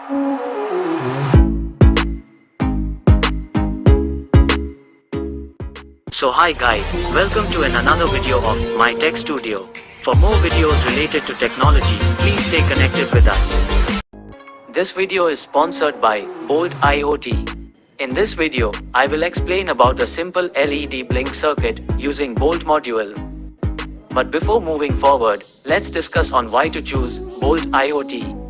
So hi guys, welcome to another video of MYTECHSTUDIO. For more videos related to technology, please stay connected with us. This video is sponsored by Bolt IOT. In this video, I will explain about a simple LED blink circuit using Bolt module. But before moving forward, let's discuss on why to choose Bolt IoT.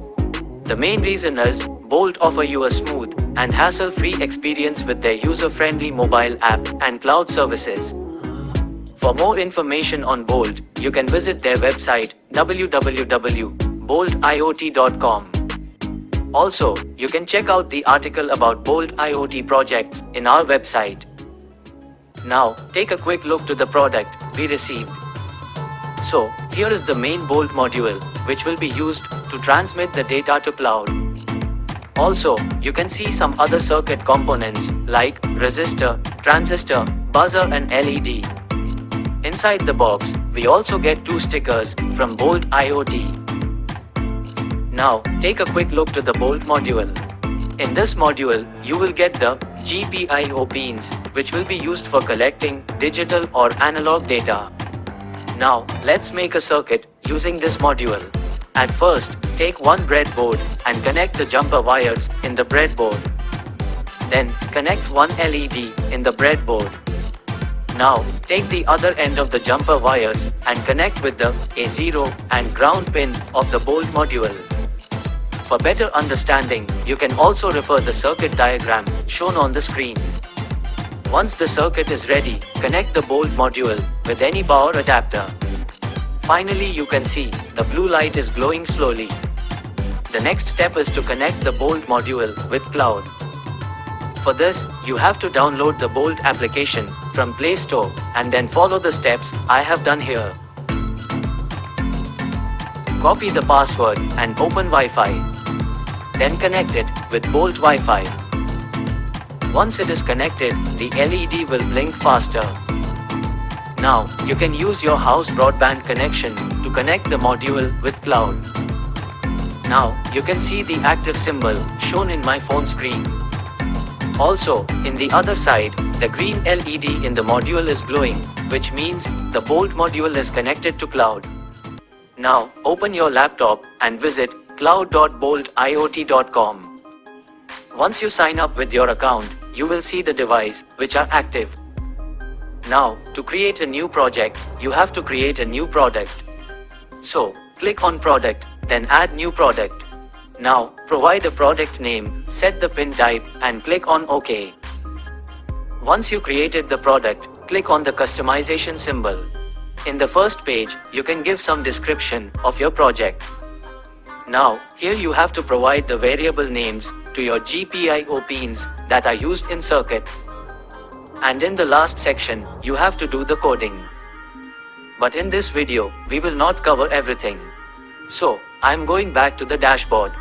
The main reason is, Bolt offer you a smooth and hassle-free experience with their user-friendly mobile app and cloud services. For more information on Bolt, you can visit their website www.boltiot.com. Also, you can check out the article about Bolt IoT projects in our website. Now, take a quick look to the product we received. So, here is the main Bolt module, which will be used to transmit the data to cloud. Also, you can see some other circuit components like resistor, transistor, buzzer and LED. Inside the box, we also get 2 stickers from Bolt IoT. Now, take a quick look to the Bolt module. In this module, you will get the GPIO pins, which will be used for collecting digital or analog data. Now, let's make a circuit using this module. At first, take one breadboard and connect the jumper wires in the breadboard. Then, connect one LED in the breadboard. Now, take the other end of the jumper wires and connect with the A0 and ground pin of the Bolt module. For better understanding, you can also refer the circuit diagram shown on the screen. Once the circuit is ready, connect the Bolt module with any power adapter. Finally, you can see the blue light is glowing slowly. The next step is to connect the Bolt module with cloud. For this, you have to download the Bolt application from Play Store and then follow the steps I have done here. Copy the password and open Wi-Fi. Then connect it with Bolt Wi-Fi. Once it is connected, the LED will blink faster. Now, you can use your house broadband connection to connect the module with cloud. Now, you can see the active symbol shown in my phone screen. Also, in the other side, the green LED in the module is glowing, which means the Bolt module is connected to cloud. Now, open your laptop and visit cloud.boltiot.com. Once you sign up with your account, you will see the device which are active. Now, to create a new project, you have to create a new product. So, click on product, then add new product. Now, provide a product name, set the pin type, and click on OK. Once you created the product, click on the customization symbol. In the first page, you can give some description of your project. Now, here you have to provide the variable names to your GPIO pins that are used in circuit. And in the last section, you have to do the coding. But in this video, we will not cover everything. So, I am going back to the dashboard.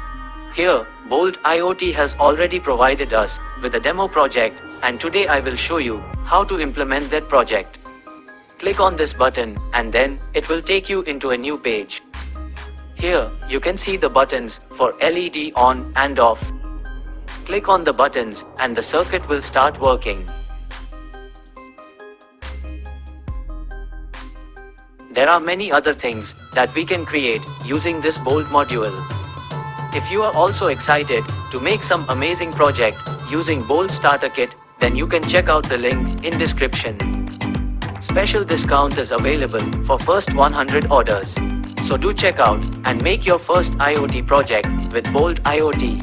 Here, Bolt IoT has already provided us with a demo project, and today I will show you how to implement that project. Click on this button, and then it will take you into a new page. Here, you can see the buttons for LED on and off. Click on the buttons, and the circuit will start working. There are many other things that we can create using this Bolt module. If you are also excited to make some amazing project using Bolt Starter Kit, then you can check out the link in description. Special discount is available for first 100 orders. So do check out and make your first IoT project with Bolt IoT.